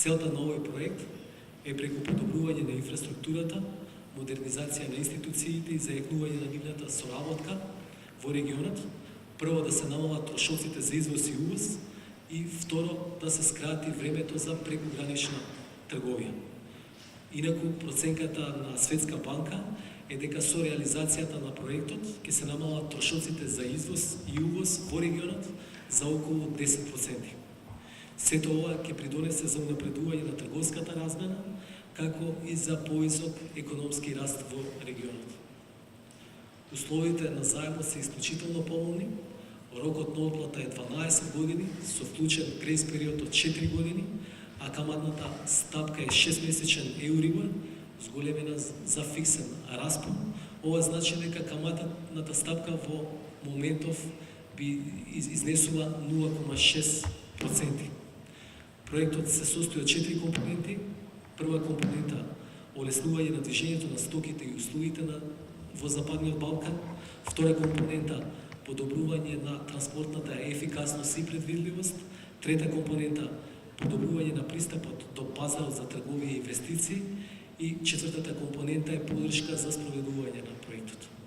Целта на овој проект е преку подобрување на инфраструктурата, модернизација на институциите и зајакнување на нивната соработка во регионот, прво да се намалат трошоците за извоз и увоз и второ да се скрати времето за прекугранична трговија. Инаку проценката на Светска банка е дека со реализацијата на проектот ќе се намалат трошоците за извоз и увоз во регионот за околу 10%. Сето ова ќе придонесе за унапредување на трговската размена, како и за повисок економски раст во регионот. Условите на заемот се исклучително поволни, рокот на отплата е 12 години со вклучен грејс период од 4 години, а каматната стапка е 6-месечен еурибор, зголемена за фиксен распон. Ова значи дека каматната стапка во моментов би изнесува 0,6%. Проектот се состои од 4 компоненти. Прва компонента – олеснување на движењето на стоките и услугите во Западниот Балкан. Втора компонента – подобрување на транспортната ефикасност и предвидливост. Трета компонента – подобрување на пристапот до пазарот за трговија и инвестиции. И четвртата компонента е поддршка за спроведување на проектот.